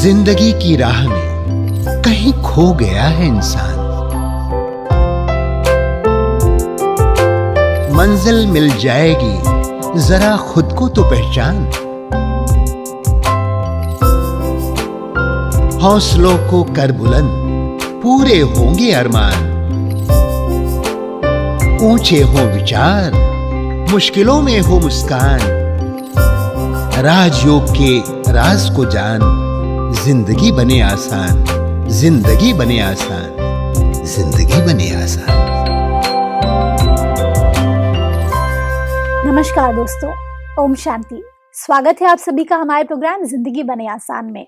जिंदगी की राह में कहीं खो गया है इंसान। मंजिल मिल जाएगी, जरा खुद को तो पहचान। हौसलों को कर बुलंद, पूरे होंगे अरमान। ऊंचे हो विचार, मुश्किलों में हो मुस्कान। राजयोग के राज को जान, जिंदगी बने आसान, जिंदगी बने आसान, जिंदगी बने आसान। नमस्कार दोस्तों, ओम शांति। स्वागत है आप सभी का हमारे प्रोग्राम जिंदगी बने आसान में।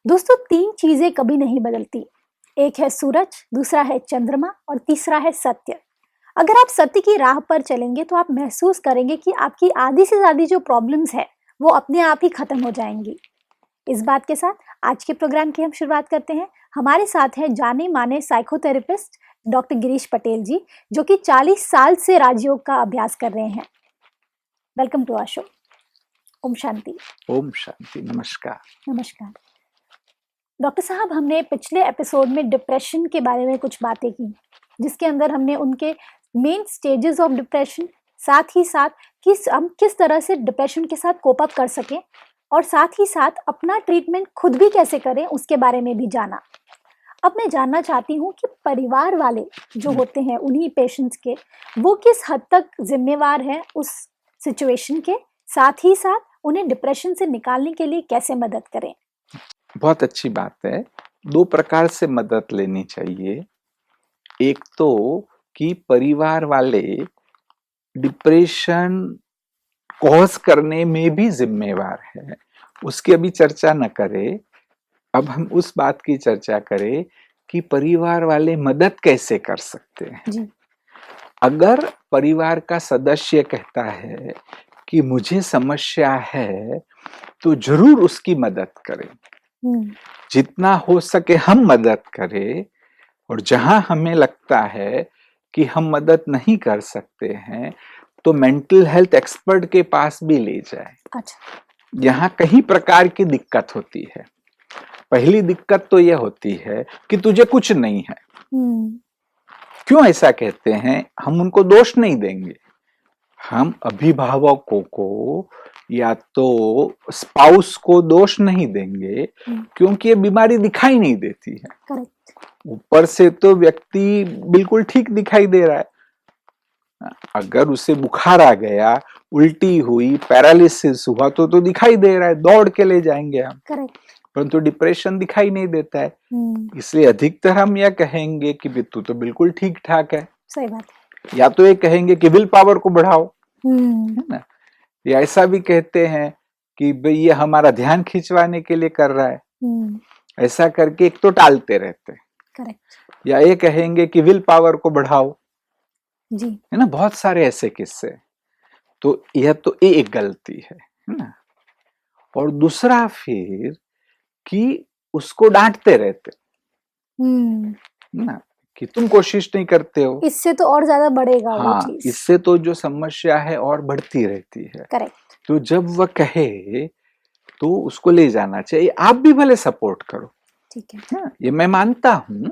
दोस्तों, 3 चीजें कभी नहीं बदलती। एक है सूरज, दूसरा है चंद्रमा और तीसरा है सत्य। अगर आप सत्य की राह पर चलेंगे तो आप महसूस करेंगे कि आपकी आधी से ज्यादा जो प्रॉब्लम्स है वो अपने आप ही खत्म हो जाएंगी। इस बात के साथ आज के प्रोग्राम की हम शुरुआत करते हैं। हमारे साथ हैं जाने माने साइकोथेरेपिस्ट डॉक्टर गिरीश पटेल जी, जो कि 40 साल से राजयोग का अभ्यास कर रहे हैं। Welcome to our show. ओम शांति। ओम शांति। नमस्कार। नमस्कार डॉक्टर साहब, हमने पिछले एपिसोड में डिप्रेशन के बारे में कुछ बातें की, जिसके अंदर हमने उनके मेन स्टेजेस ऑफ डिप्रेशन, साथ ही साथ हम किस तरह से डिप्रेशन के साथ कोप अप कर सकें और साथ ही साथ अपना ट्रीटमेंट खुद भी कैसे करें उसके बारे में भी जाना। अब मैं जानना चाहती हूँ कि परिवार वाले जो होते हैं उन्हीं पेशेंट्स के, वो किस हद तक जिम्मेवार हैं उस सिचुएशन के, साथ ही साथ उन्हें डिप्रेशन से निकालने के लिए कैसे मदद करें। बहुत अच्छी बात है। 2 प्रकार से मदद लेनी चाहिए। एक तो कि परिवार वाले डिप्रेशन कॉज करने में भी जिम्मेवार है, उसकी अभी चर्चा न करें। अब हम उस बात की चर्चा करें कि परिवार वाले मदद कैसे कर सकते हैं जी। अगर परिवार का सदस्य कहता है कि मुझे समस्या है, तो जरूर उसकी मदद करें। जितना हो सके हम मदद करें, और जहां हमें लगता है कि हम मदद नहीं कर सकते हैं तो मेंटल हेल्थ एक्सपर्ट के पास भी ले जाए। अच्छा। यहाँ कई प्रकार की दिक्कत होती है। पहली दिक्कत तो यह होती है कि तुझे कुछ नहीं है। क्यों ऐसा कहते हैं? हम उनको दोष नहीं देंगे। हम अभिभावकों को या तो स्पाउस को दोष नहीं देंगे, क्योंकि ये बीमारी दिखाई नहीं देती है। ऊपर से तो व्यक्ति बिल्कुल ठीक दिखाई दे रहा है। अगर उसे बुखार आ गया, उल्टी हुई, पैरालिसिस हुआ तो दिखाई दे रहा है, दौड़ के ले जाएंगे हम। परंतु डिप्रेशन दिखाई नहीं देता है। इसलिए अधिकतर हम यह कहेंगे कि तू तो बिल्कुल ठीक ठाक है। सही बात है। या तो ये कहेंगे कि विल पावर को बढ़ाओ, है ना। या ऐसा भी कहते हैं कि भाई ये हमारा ध्यान खिंचवाने के लिए कर रहा है। ऐसा करके एक तो टालते रहते हैं। करेक्ट। या ये कहेंगे कि विल पावर को बढ़ाओ जी, है ना। बहुत सारे ऐसे किस्से। तो यह तो एक गलती है ना। और दूसरा फिर कि उसको डांटते रहते ना, कि तुम कोशिश नहीं करते हो। इससे तो और ज्यादा बढ़ेगा। हाँ, वो चीज। इससे तो जो समस्या है और बढ़ती रहती है। करेक्ट। तो जब वह कहे तो उसको ले जाना चाहिए। आप भी भले सपोर्ट करो, ठीक है ना। ये मैं मानता हूं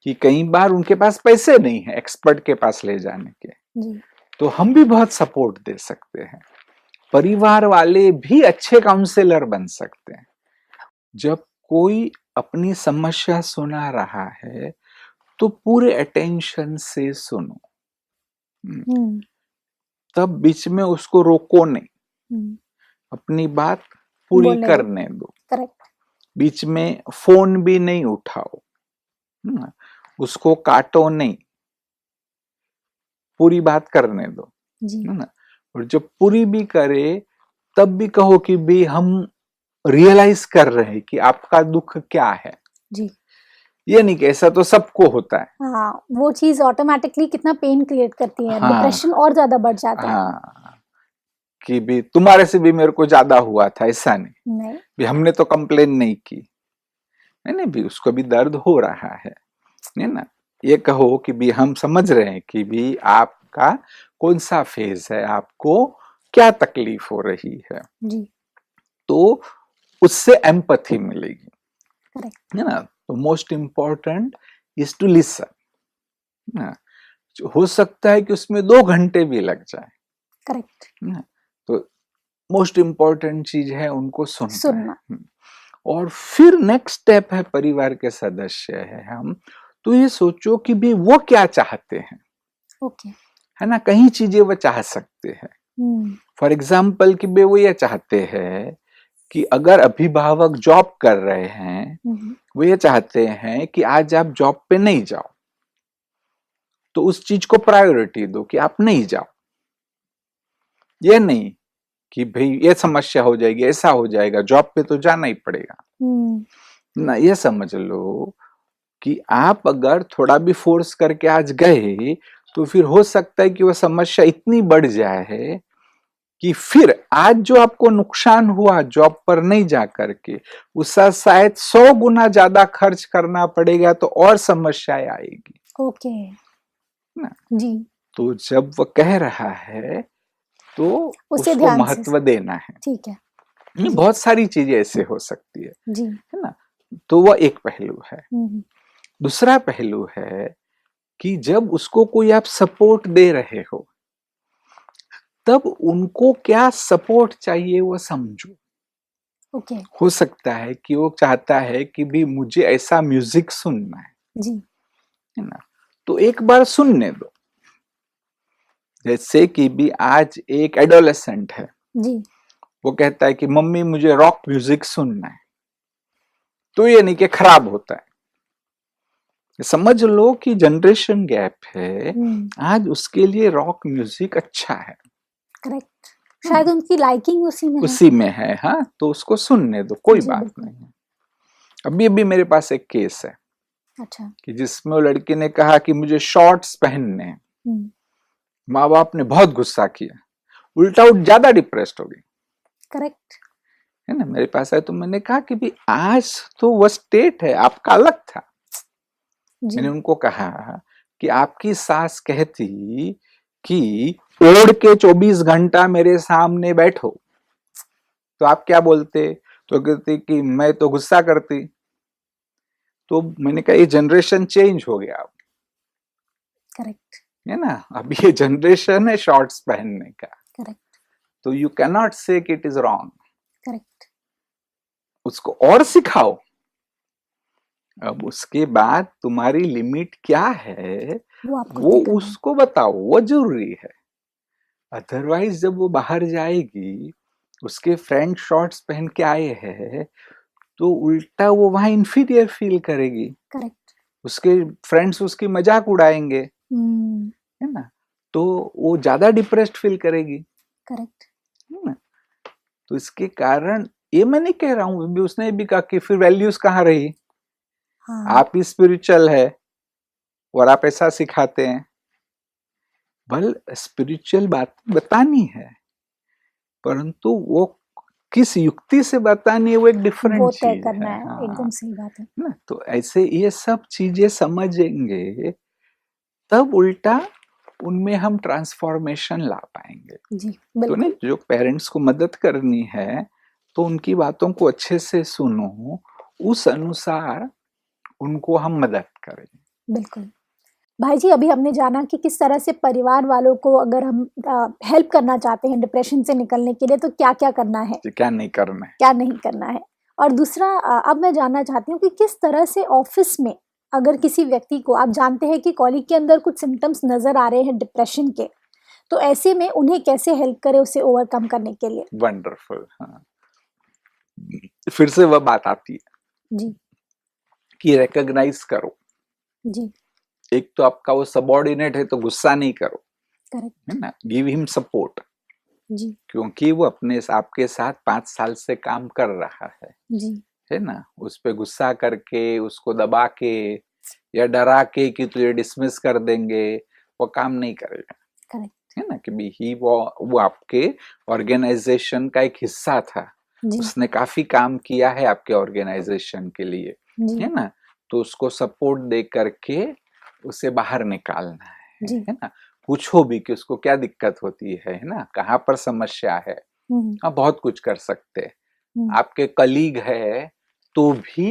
कि कई बार उनके पास पैसे नहीं है एक्सपर्ट के पास ले जाने के जी। तो हम भी बहुत सपोर्ट दे सकते हैं। परिवार वाले भी अच्छे काउंसलर बन सकते हैं। जब कोई अपनी समस्या सुना रहा है तो पूरे अटेंशन से सुनो। तब बीच में उसको रोको नहीं, अपनी बात पूरी करने दो। करेक्ट। बीच में फोन भी नहीं उठाओ, उसको काटो नहीं, पूरी बात करने दो है ना। और जब पूरी भी करे तब भी कहो कि भी हम रियलाइज कर रहे हैं कि आपका दुख क्या है जी। ये नहीं कि ऐसा तो सबको होता है। हाँ, वो चीज ऑटोमेटिकली कितना पेन क्रिएट करती है। हाँ, डिप्रेशन और ज्यादा बढ़ जाता है। हाँ, कि भी तुम्हारे से भी मेरे को ज्यादा हुआ था, ऐसा नहीं। भी हमने तो कंप्लेन नहीं की, नहीं भी उसको भी दर्द हो रहा है ना। ये कहो कि भी हम समझ रहे हैं कि भी आपका कौन सा फेज है, आपको क्या तकलीफ हो रही है जी। तो उससे एम्पैथी मिलेगी। करेक्ट। है ना। तो most important is to listen ना। हो सकता है कि उसमें 2 घंटे भी लग जाए करेक्ट। ना। तो मोस्ट इम्पोर्टेंट चीज है उनको सुनना है। और फिर नेक्स्ट स्टेप है, परिवार के सदस्य है हम, तो ये सोचो कि भी वो क्या चाहते हैं। ओके। है ना, कई चीजें वो चाह सकते हैं। फॉर एग्जाम्पल कि वो ये चाहते हैं कि अगर अभिभावक जॉब कर रहे हैं, वो ये चाहते हैं कि आज आप जॉब पे नहीं जाओ, तो उस चीज को प्रायोरिटी दो कि आप नहीं जाओ। ये नहीं कि भाई ये समस्या हो जाएगी, ऐसा हो जाएगा, जॉब पे तो जाना ही पड़ेगा ना। ये समझ लो कि आप अगर थोड़ा भी फोर्स करके आज गए, तो फिर हो सकता है कि वह समस्या इतनी बढ़ जाए कि फिर आज जो आपको नुकसान हुआ जॉब पर नहीं जा करके, उसका शायद 100 गुना ज्यादा खर्च करना पड़ेगा, तो और समस्याएं आएगी। ओके ना। जी। तो जब वह कह रहा है तो उसे उसको ध्यान से महत्व देना है। ठीक है ये जी। बहुत सारी चीजें ऐसे हो सकती जी। है ना। तो वह एक पहलू है। दूसरा पहलू है कि जब उसको कोई आप सपोर्ट दे रहे हो, तब उनको क्या सपोर्ट चाहिए वो समझो। ओके हो सकता है कि वो चाहता है कि भी मुझे ऐसा म्यूजिक सुनना जी। है ना, तो एक बार सुनने दो। जैसे कि भी आज एक एडोलेसेंट है, जी। वो कहता है कि मम्मी मुझे रॉक म्यूजिक सुनना है, तो ये नहीं कि खराब होता है। समझ लो कि जनरेशन गैप है, आज उसके लिए रॉक म्यूजिक अच्छा है। करेक्ट। शायद उनकी लाइकिंग उसी में है। हाँ, तो उसको सुनने दो, कोई जी, बात बिल्कुल। नहीं है। अभी अभी मेरे पास एक केस है अच्छा। कि जिसमें वो लड़की ने कहा कि मुझे शॉर्ट्स पहनने हैं। माँ बाप ने बहुत गुस्सा किया, उल्टा वो ज्यादा डिप्रेस्ड हो गई। करेक्ट है ना, मेरे पास है तो मैंने कहा कि भी आज तो वो स्टेट है, आपका अलग था। जी। मैंने उनको कहा कि आपकी सास कहती कि ओढ़ के 24 घंटा मेरे सामने बैठो, तो आप क्या बोलते? तो कहती कि मैं तो गुस्सा करती। तो मैंने कहा ये जनरेशन चेंज हो गया अब। करेक्ट है ना, अब ये जनरेशन है शॉर्ट्स पहनने का। करेक्ट तो यू कैन नॉट से कि इट इज रॉन्ग। करेक्ट। उसको और सिखाओ। अब उसके बाद तुम्हारी लिमिट क्या है वो आपको वो तय करना है। उसको बताओ, वो जरूरी है। अदरवाइज जब वो बाहर जाएगी, उसके फ्रेंड शॉर्ट्स पहन के आए हैं, तो उल्टा वो वहां इंफीरियर फील करेगी। करेक्ट। उसके फ्रेंड्स उसकी मजाक उड़ाएंगे, है ना, तो वो ज्यादा डिप्रेस्ड फील करेगी। करेक्ट। है ना। तो इसके कारण ये मैं नहीं कह रहा हूं, भी उसने भी कहा कि फिर वैल्यूज कहाँ रही। हाँ। आप ही स्पिरिचुअल है और आप ऐसा सिखाते हैं। बल स्पिरिचुअल बात बतानी है, परंतु वो किस युक्ति से बतानी है वो एक डिफरेंट वो तय चीज करना है। है। हाँ, एकदम सही बात है। ना, तो ऐसे ये सब चीजें समझेंगे, तब उल्टा उनमें हम ट्रांसफॉर्मेशन ला पाएंगे। जी तो बिल्कुल। नहीं, जो पेरेंट्स को मदद करनी है, तो उनकी बातों को अच्छे से सुनो, उस अनुसार उनको हम मदद करें। बिल्कुल। भाई जी, अभी हमने जाना कि किस तरह से परिवार वालों को अगर हम हेल्प करना चाहते हैं डिप्रेशन से निकलने के लिए, तो क्या-क्या करना है, क्या नहीं करना है। क्या नहीं करना है। और दूसरा अब मैं जानना चाहती हूँ कि किस तरह से ऑफिस में अगर किसी व्यक्ति को आप जानते हैं कि कॉलीग के अंदर कुछ सिम्पटम्स नज़र आ रहे हैं डिप्रेशन के, तो ऐसे में उन्हें कैसे हेल्प करें उसे ओवरकम करने के लिए? वंडरफुल। हाँ, फिर से वह बात आती है जी। कि रिकॉग्नाइज करो। जी। एक तो आपका वो सबऑर्डिनेट है, तो गुस्सा नहीं करो, करेक्ट। है ना, गिव हिम सपोर्ट, जी। क्योंकि वो अपने आपके साथ 5 साल से काम कर रहा जी। है ना। उस पे गुस्सा करके, उसको दबा के या डरा के कि तुझे डिसमिस कर देंगे, वो काम नहीं करेगा। करेक्ट। है ना, कि भी वो आपके ऑर्गेनाइजेशन का एक हिस्सा था। जी। उसने काफी काम किया है आपके ऑर्गेनाइजेशन के लिए, जी। है ना। तो उसको सपोर्ट दे करके उसे बाहर निकालना जी। है ना। पूछो भी कि उसको क्या दिक्कत होती है ना, कहाँ पर समस्या है। हाँ, बहुत कुछ कर सकते हैं। आपके कलीग है तो भी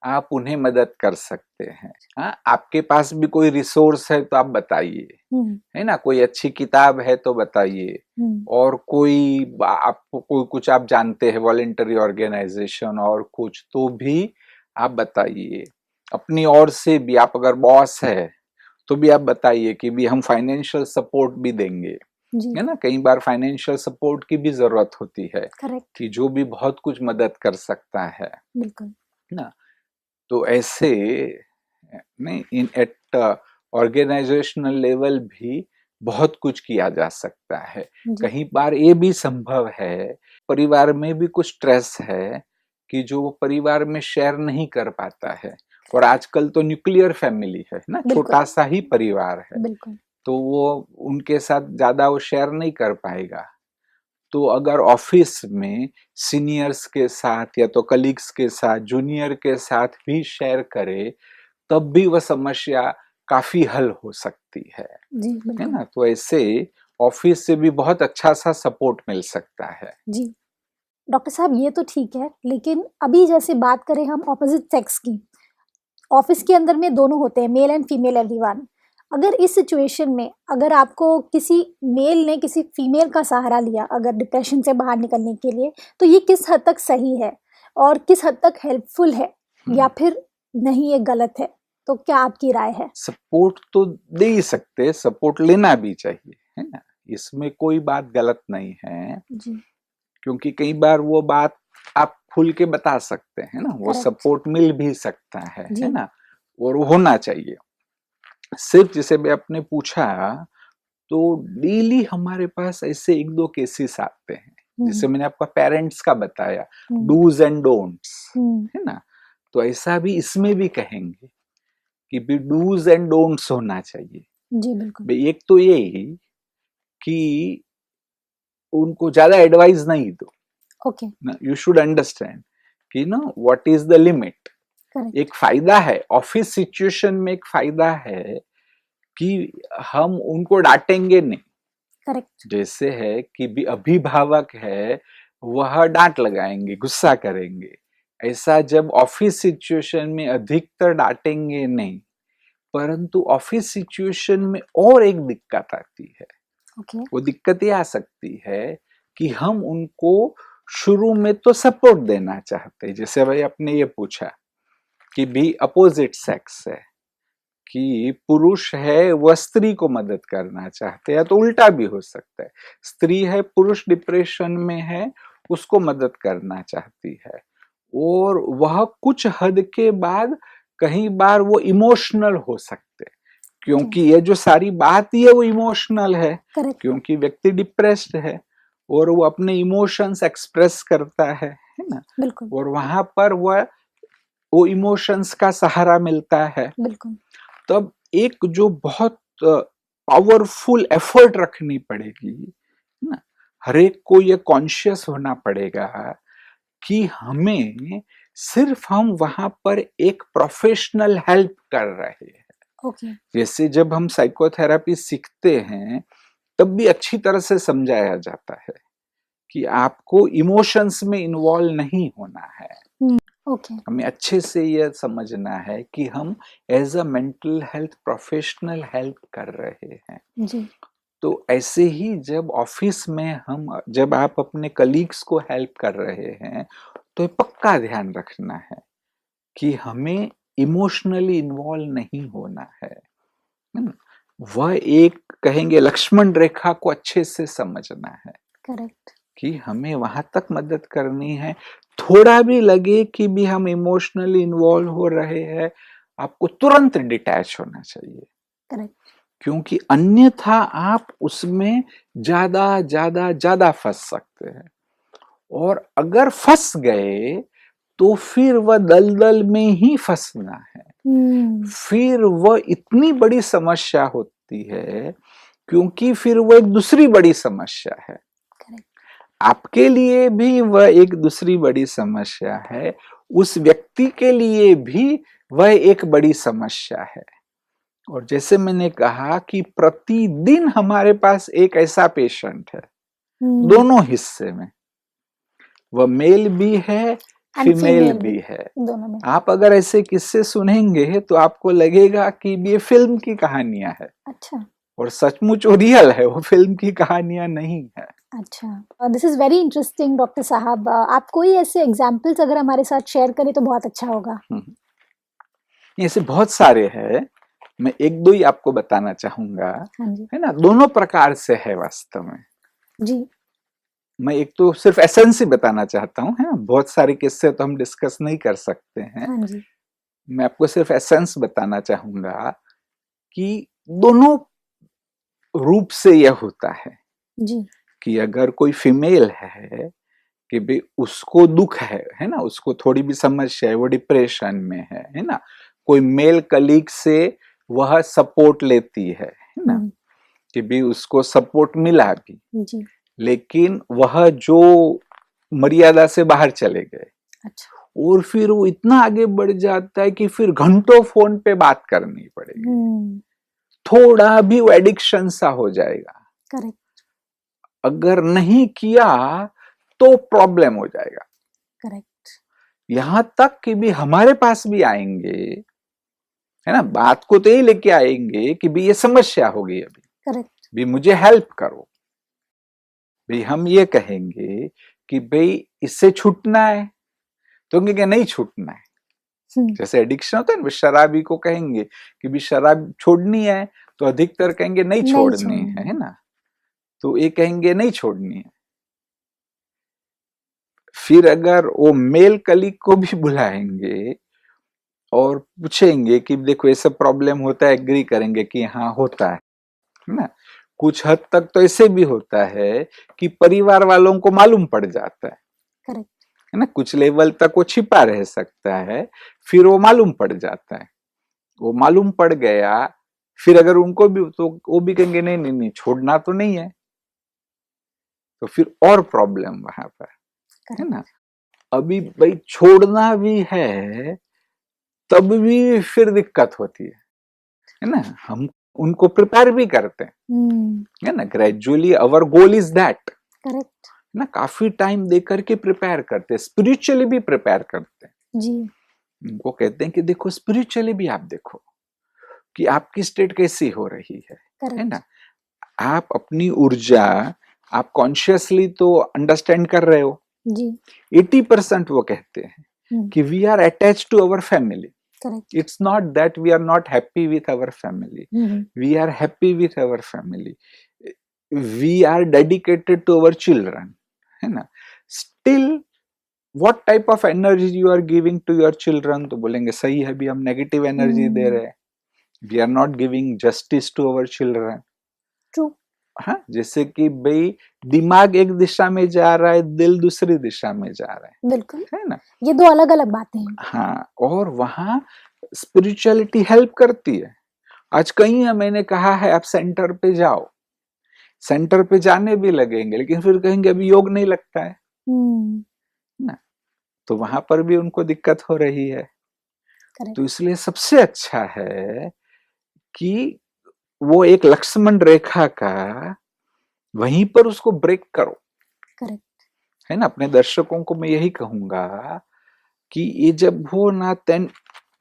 आप उन्हें मदद कर सकते हैं। हाँ, आपके पास भी कोई रिसोर्स है तो आप बताइए, है ना, कोई अच्छी किताब है तो बताइए, और कोई आपको कोई कुछ आप जानते हैं वॉलेंटरी ऑर्गेनाइजेशन और कुछ तो भी आप बताइए। अपनी ओर से भी आप अगर बॉस है तो भी आप बताइए कि भी हम फाइनेंशियल सपोर्ट भी देंगे, है ना। कई बार फाइनेंशियल सपोर्ट की भी जरूरत होती है कि जो भी बहुत कुछ मदद कर सकता है, बिल्कुल ना। तो ऐसे नहीं, इन एट ऑर्गेनाइजेशनल लेवल भी बहुत कुछ किया जा सकता है। कई बार ये भी संभव है, परिवार में भी कुछ स्ट्रेस है कि जो वो परिवार में शेयर नहीं कर पाता है, और आजकल तो न्यूक्लियर फैमिली है ना, छोटा सा ही परिवार है, तो वो उनके साथ ज्यादा वो शेयर नहीं कर पाएगा। तो अगर ऑफिस में सीनियर्स के साथ या तो कलीग्स के साथ, जूनियर के साथ भी शेयर करे, तब भी वह समस्या काफी हल हो सकती है ना। तो ऐसे ऑफिस से भी बहुत अच्छा सा सपोर्ट मिल सकता है। जी डॉक्टर साहब, ये तो ठीक है, लेकिन अभी जैसे बात करें हम ऑपोजिट सेक्स की, ऑफिस के अंदर में दोनों होते हैं, मेल एंड फीमेल एवरीवन। अगर इस सिचुएशन में अगर आपको किसी मेल ने किसी फीमेल का सहारा लिया अगर डिप्रेशन से बाहर निकलने के लिए, तो ये किस हद तक सही है और किस हद तक हेल्पफुल है, या फिर नहीं ये गलत है? तो क्या आपकी राय है? सपोर्ट तो दे ही सकते, सपोर्ट लेना भी चाहिए, है ना, इसमें कोई बात गलत नहीं है जी। क्योंकि कई बार वो बात आप खुल के बता सकते हैं ना, वो सपोर्ट मिल भी सकता है ना, और वो होना चाहिए। सिर्फ जैसे भी आपने पूछा, तो डेली हमारे पास ऐसे एक दो केसेस आते हैं, जैसे मैंने आपका पेरेंट्स का बताया, डूज एंड डोंट्स, है ना। तो ऐसा भी इसमें भी कहेंगे कि भी डूज एंड डोंट्स होना चाहिए जी। बिल्कुल। एक तो यही कि उनको ज्यादा एडवाइस नहीं दो, ओके। यू शुड अंडरस्टैंड कि ना व्हाट इज द लिमिट। एक फायदा है ऑफिस सिचुएशन में, एक फायदा है कि हम उनको डांटेंगे नहीं। करेक्ट। जैसे है कि भी अभिभावक है, वह डांट लगाएंगे, गुस्सा करेंगे। ऐसा जब ऑफिस सिचुएशन में अधिकतर डांटेंगे नहीं, परंतु ऑफिस सिचुएशन में और एक दिक्कत आती है। वो दिक्कत ये आ सकती है कि हम उनको शुरू में तो सपोर्ट देना चाहते हैं, जैसे भाई आपने ये पूछा कि भी अपोजिट सेक्स है, कि पुरुष है वह स्त्री को मदद करना चाहते हैं, तो उल्टा भी हो सकता है, स्त्री है पुरुष डिप्रेशन में है उसको मदद करना चाहती है, और वह कुछ हद के बाद कई बार वो इमोशनल हो सकते हैं, क्योंकि ये जो सारी बात है वो इमोशनल है, क्योंकि व्यक्ति डिप्रेस्ड है और वो अपने इमोशंस एक्सप्रेस करता है ना, और वहां पर वो इमोशंस का सहारा मिलता है। तब एक जो बहुत पावरफुल एफर्ट रखनी पड़ेगी ना, हर एक को ये कॉन्शियस होना पड़ेगा कि हमें सिर्फ हम वहां पर एक प्रोफेशनल हेल्प कर रहे हैं। जैसे जब हम साइकोथेरेपी सीखते हैं तब भी अच्छी तरह से समझाया जाता है कि आपको इमोशंस में इन्वॉल्व नहीं होना है। हमें अच्छे से यह समझना है कि हम as a mental health professional help कर रहे हैं जी। तो ऐसे ही जब ऑफिस में जब आप अपने कलीग्स को हेल्प कर रहे हैं, तो पक्का ध्यान रखना है कि हमें इमोशनली इन्वॉल्व नहीं होना है। वह एक कहेंगे लक्ष्मण रेखा को अच्छे से समझना है। करेक्ट। कि हमें वहां तक मदद करनी है, थोड़ा भी लगे कि भी हम इमोशनली इन्वॉल्व हो रहे हैं, आपको तुरंत डिटैच होना चाहिए। करेक्ट। क्योंकि अन्यथा आप उसमें ज्यादा फंस सकते हैं, और अगर फंस गए तो फिर वह दलदल में ही फंसना है। फिर वह इतनी बड़ी समस्या होती है, क्योंकि फिर वह एक दूसरी बड़ी समस्या है। आपके लिए भी वह एक दूसरी बड़ी समस्या है, उस व्यक्ति के लिए भी वह एक बड़ी समस्या है। और जैसे मैंने कहा कि प्रतिदिन हमारे पास एक ऐसा पेशेंट है, दोनों हिस्से में, वह मेल भी है And फीमेल female भी है। दोनों में। आप अगर ऐसे किस्से सुनेंगे तो आपको लगेगा कि ये फिल्म की कहानियां है, अच्छा और सचमुच वो रियल है, वो फिल्म की कहानियां नहीं है। अच्छा, this is very interesting doctor साहब। आप कोई ऐसे एग्जाम्पल्स अगर हमारे साथ शेयर करें तो बहुत अच्छा होगा। ऐसे बहुत सारे हैं, मैं एक दो ही आपको बताना चाहूंगा, हाँ जी है ना। दोनों प्रकार से है वास्तव में। जी। मैं एक तो सिर्फ एसेंस ही बताना चाहता हूँ, है ना, बहुत सारे किस्से तो हम डिस्कस नहीं कर सकते हैं। हाँ जी मैं आपको सिर्फ एसेंस बताना चाहूंगा कि दोनों रूप से यह होता है जी कि अगर कोई फीमेल है कि भाई उसको दुख है ना, उसको थोड़ी भी समस्या है, वो डिप्रेशन में है ना, कोई मेल कलीग से वह सपोर्ट लेती है ना, हम्म, कि भी उसको सपोर्ट मिला भी, जी लेकिन वह जो मर्यादा से बाहर चले गए, अच्छा और फिर वो इतना आगे बढ़ जाता है कि फिर घंटों फोन पे बात करनी पड़ेगी, थोड़ा भी वो एडिक्शन सा हो जाएगा। करेक्ट अगर नहीं किया तो प्रॉब्लम हो जाएगा। करेक्ट यहां तक कि भी हमारे पास भी आएंगे, है ना, बात को तो यही लेके आएंगे कि भी ये समस्या हो गई, अभी करेक्ट भी मुझे हेल्प करो। भाई हम ये कहेंगे कि भाई इससे छूटना है, तो कहेंगे नहीं छूटना है। जैसे एडिक्शन होता है ना, शराबी को कहेंगे कि भी शराब छोड़नी है, तो अधिकतर कहेंगे नहीं छोड़नी है ना, तो ये कहेंगे नहीं छोड़नी है। फिर अगर वो मेल कलीग को भी बुलाएंगे और पूछेंगे कि देखो ऐसा प्रॉब्लम होता है, एग्री करेंगे कि हाँ होता है ना। कुछ हद तक तो ऐसे भी होता है कि परिवार वालों को मालूम पड़ जाता है करेक्ट है ना, कुछ लेवल तक वो छिपा रह सकता है, फिर वो मालूम पड़ जाता है। वो मालूम पड़ गया, फिर अगर उनको भी, तो वो भी कहेंगे नहीं नहीं नहीं छोड़ना तो नहीं है, तो फिर और प्रॉब्लम वहां पर, है ना। अभी भाई छोड़ना भी है तब भी फिर दिक्कत होती है ना। हम उनको प्रिपेयर भी करते हैं, है ना, gradually our goal is that, correct ना, काफी टाइम देकर के प्रिपेयर करते हैं, स्पिरिचुअली भी प्रिपेयर करते हैं जी उनको कहते हैं कि देखो स्पिरिचुअली भी आप देखो कि आपकी स्टेट कैसी हो रही है ना। आप अपनी ऊर्जा आप कॉन्शियसली तो अंडरस्टैंड कर रहे हो जी 80%। वो कहते हैं कि we are attach to our family, correct it's not that we are not happy with our family, we are happy with our family, we are dedicated to our children, है ना। still what type of energy you are giving to your children, तो बोलेंगे सही है भी हम negative energy दे रहे हैं, we are not giving justice to our children। True हाँ, जैसे कि भाई दिमाग एक दिशा में जा रहा है, दिल दूसरी दिशा में जा रहा है, बिल्कुल है ना। ये दो अलग अलग बातें हैं। हाँ, और वहां स्पिरिचुअलिटी हेल्प करती है। आज कहीं मैंने कहा है आप सेंटर पे जाओ, सेंटर पे जाने भी लगेंगे, लेकिन फिर कहेंगे अभी योग नहीं लगता है ना, तो वहां पर भी उनको दिक्कत हो रही है। तो इसलिए सबसे अच्छा है कि वो एक लक्ष्मण रेखा का वहीं पर उसको ब्रेक करो, है ना। अपने दर्शकों को मैं यही कहूंगा कि ये जब हो ना, then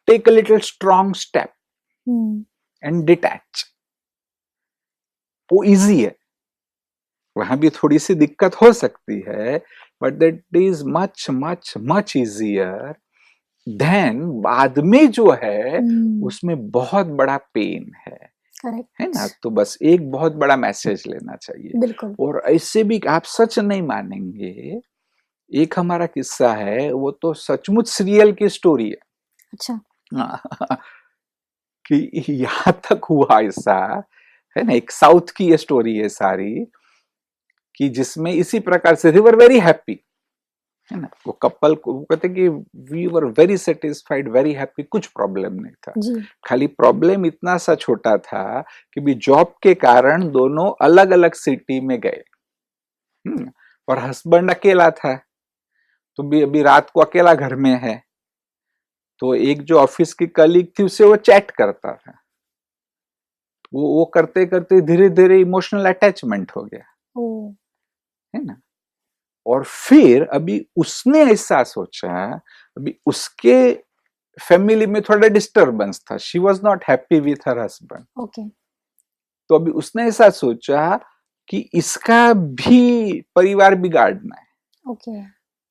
take a little strong step and detach. वो इजी है, वहां भी थोड़ी सी दिक्कत हो सकती है, but that is much much much easier than बाद में जो है उसमें बहुत बड़ा पेन है ना। तो बस एक बहुत बड़ा मैसेज लेना चाहिए, और ऐसे भी आप सच नहीं मानेंगे, एक हमारा किस्सा है, वो तो सचमुच सीरियल की स्टोरी है। अच्छा कि यहां तक हुआ ऐसा, है ना, एक साउथ की ये स्टोरी है सारी, कि जिसमें इसी प्रकार से दे वर वेरी हैप्पी, है ना, वो कपल को कहते कि we were very satisfied very happy, कुछ प्रॉब्लम नहीं था, खाली प्रॉब्लम इतना सा छोटा था कि भी जॉब के कारण दोनों अलग अलग सिटी में गए, और हस्बैंड अकेला था, तो भी अभी रात को अकेला घर में है, तो एक जो ऑफिस की कलीग थी उससे वो चैट करता था, वो करते करते धीरे धीरे इमोशनल अटैचमेंट हो गया, है ना। और फिर अभी उसने ऐसा सोचा, अभी उसके फैमिली में थोड़ा डिस्टर्बेंस था, she was not happy with her husband. Okay. तो अभी उसने ऐसा सोचा कि इसका भी परिवार बिगाड़ना है। ओके।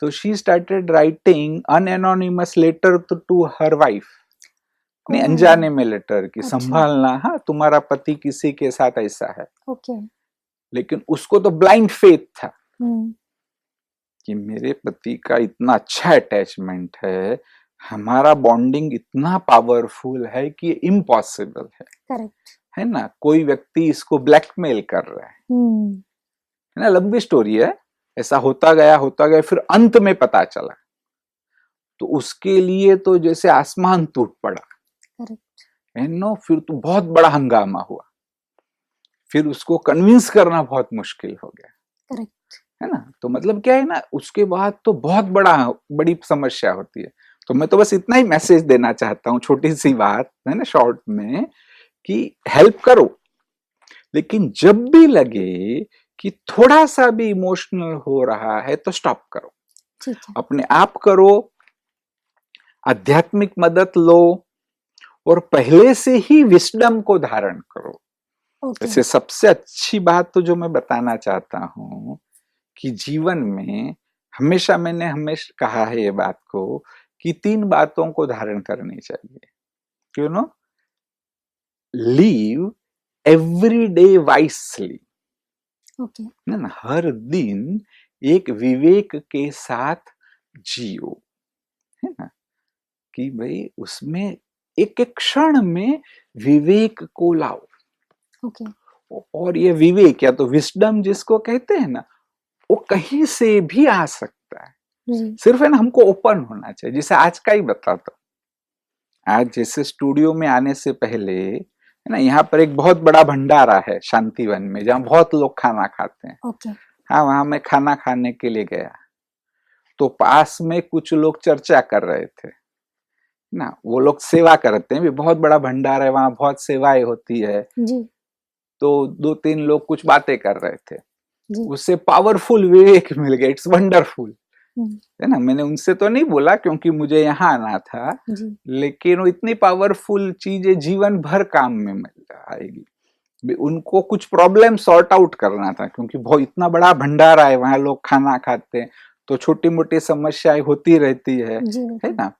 तो she started writing an anonymous letter to her wife, नहीं अनजाने में लेटर कि अच्छा। संभालना, हाँ तुम्हारा पति किसी के साथ ऐसा है। ओके। लेकिन उसको तो ब्लाइंड फेथ था हम्म। कि मेरे पति का इतना अच्छा अटैचमेंट है, हमारा बॉन्डिंग इतना पावरफुल है कि इम्पॉसिबल करेक्ट। है ना, कोई व्यक्ति इसको ब्लैकमेल कर रहा है ना। लंबी स्टोरी है, ऐसा होता गया फिर अंत में पता चला, तो उसके लिए तो जैसे आसमान टूट पड़ा। करेक्ट। है नो, फिर तो बहुत बड़ा हंगामा हुआ, फिर उसको कन्विंस करना बहुत मुश्किल हो गया। करेक्ट। है ना, तो मतलब क्या है ना, उसके बाद तो बहुत बड़ी समस्या होती है। तो मैं तो बस इतना ही मैसेज देना चाहता हूँ, छोटी सी बात है ना शॉर्ट में, कि हेल्प करो, लेकिन जब भी लगे कि थोड़ा सा भी इमोशनल हो रहा है तो स्टॉप करो, ठीक है। अपने आप करो, आध्यात्मिक मदद लो, और पहले से ही विस्डम को धारण करो। ओके। वैसे सबसे अच्छी बात तो जो मैं बताना चाहता हूं कि जीवन में हमेशा मैंने हमेशा कहा है ये बात को कि 3 बातों को धारण करनी चाहिए। You know, live every day wisely, okay. ना हर दिन एक विवेक के साथ जियो, है ना, कि भाई उसमें एक एक क्षण में विवेक को लाओ। ओके। और ये विवेक या तो विस्डम जिसको कहते हैं ना, वो कहीं से भी आ सकता है, जी। सिर्फ है ना हमको ओपन होना चाहिए। जैसे आज का ही बताता हूँ, आज जैसे स्टूडियो में आने से पहले है ना, यहाँ पर एक बहुत बड़ा भंडारा है शांतिवन में, जहाँ बहुत लोग खाना खाते हैं। ओके। हाँ, वहां मैं खाना खाने के लिए गया, तो पास में कुछ लोग चर्चा कर रहे थे ना, वो लोग सेवा करते हैं, भी बहुत बड़ा भंडारा है, वहां बहुत सेवाएं होती है। जी। तो 2-3 लोग कुछ बातें कर रहे थे, जी। उससे पावरफुल विवेक मिल गया, इट्स वंडरफुल। हम्म। है ना, मैंने उनसे तो नहीं बोला क्योंकि मुझे यहाँ आना था, जी। लेकिन वो इतनी पावरफुल चीजें जीवन भर काम में मिल आएगी। उनको कुछ प्रॉब्लम सॉर्ट आउट करना था, क्योंकि बहुत इतना बड़ा भंडारा है, वहां लोग खाना खाते हैं, तो छोटी मोटी समस्याएं होती रहती है ना।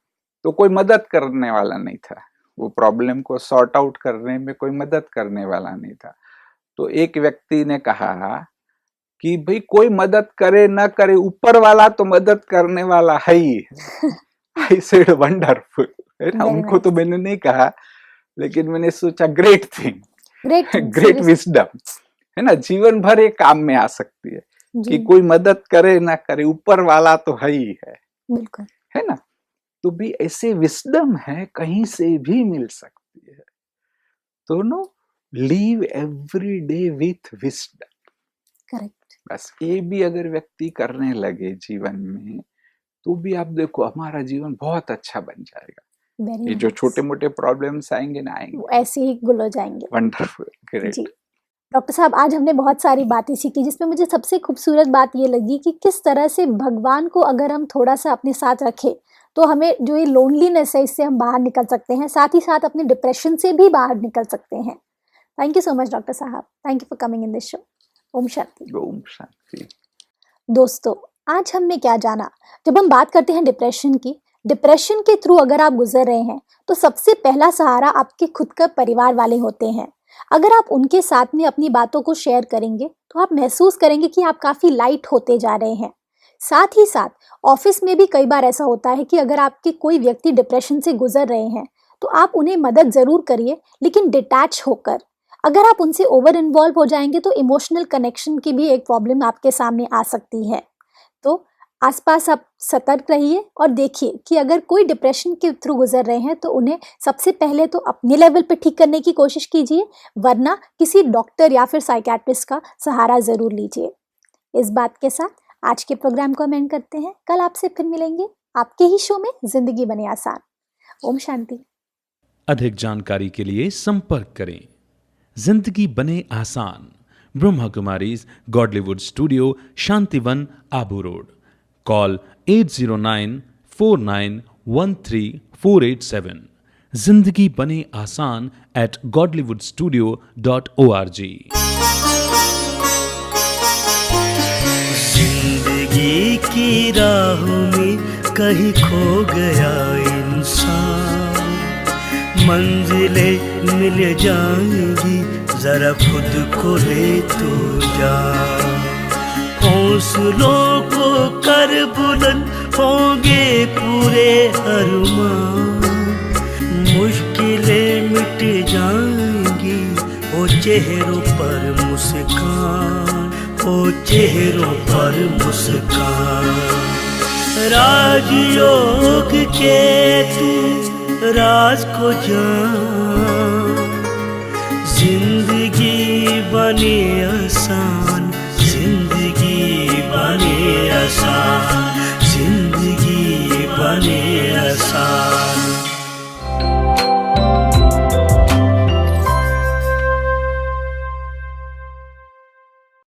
तो कोई मदद करने वाला नहीं था, वो प्रॉब्लम को सॉर्ट आउट करने में कोई मदद करने वाला नहीं था। तो एक व्यक्ति ने कहा कि भाई कोई मदद करे ना करे, ऊपर वाला तो मदद करने वाला है ही। आई सेड वंडरफुल, है ना। उनको तो मैंने नहीं कहा, लेकिन मैंने सोचा ग्रेट थिंग, ग्रेट विजडम, है ना, जीवन भर ये काम में आ सकती है कि कोई मदद करे ना करे, ऊपर वाला तो है ही है। बिल्कुल। है ना, तो भी ऐसे विजडम है, कहीं से भी मिल सकती है। तो no, live every day with wisdom. Correct. बस ये भी अगर व्यक्ति करने लगे जीवन में, तो भी आप देखो हमारा जीवन बहुत अच्छा बन जाएगा। ये जो छोटे मोटे प्रॉब्लम्स आएंगे ना, आएंगे वो ऐसे ही गुल हो जाएंगे। Wonderful, great. जी डॉक्टर साहब, आज हमने बहुत सारी बातें सीखी, जिसमें मुझे सबसे खूबसूरत बात ये लगी कि किस तरह से भगवान को अगर हम थोड़ा सा अपने साथ रखें तो हमें जो ये लोनलीनेस है इससे हम बाहर निकल सकते हैं, साथ ही साथ अपने डिप्रेशन से भी बाहर निकल सकते हैं। Thank you so much doctor साहब, thank you for coming in this show. ओम शांति। ओम शांति। दोस्तों, आज हमने क्या जाना, जब हम बात करते हैं डिप्रेशन की, डिप्रेशन के थ्रू अगर आप गुजर रहे हैं तो सबसे पहला सहारा आपके खुद का परिवार वाले होते हैं। अगर आप उनके साथ में अपनी बातों को शेयर करेंगे तो आप महसूस करेंगे कि आप काफ़ी लाइट होते जा रहे हैं। साथ ही साथ ऑफिस में भी कई बार ऐसा होता है कि अगर आपके कोई व्यक्ति डिप्रेशन से गुजर रहे हैं तो आप उन्हें मदद ज़रूर करिए, लेकिन डिटैच होकर। अगर आप उनसे ओवर इन्वॉल्व हो जाएंगे तो इमोशनल कनेक्शन की भी एक प्रॉब्लम आपके सामने आ सकती है। तो आसपास आप सतर्क रहिए और देखिए कि अगर कोई डिप्रेशन के थ्रू गुजर रहे हैं तो उन्हें सबसे पहले तो अपने लेवल पे ठीक करने की कोशिश कीजिए, वरना किसी डॉक्टर या फिर साइकियाट्रिस्ट का सहारा ज़रूर लीजिए। इस बात के साथ आज के प्रोग्राम को हम एंड करते हैं। कल आपसे फिर मिलेंगे आपके ही शो में जिंदगी बने आसान। ओम शांति। अधिक जानकारी के लिए संपर्क करें। जिंदगी बने आसान, Brahma Kumaris Godlywood Studio, Shantivan, Abu Road. Call 809-4913-487. जिंदगी बने आसान @godlywoodstudio.org। जिंदगी की राहों में कहीं खो गया इंसान, मंजिलें मिल जाएंगी जरा खुद को ले तो जा। हौसलों को कर बुलंद होंगे पूरे अरमान, मुश्किलें मिट जाएंगी ओ चेहरों पर मुस्कान, ओ चेहरों पर मुस्कान। राजयोग के तू राज को जान, जिंदगी बने आसान, जिंदगी बने आसान।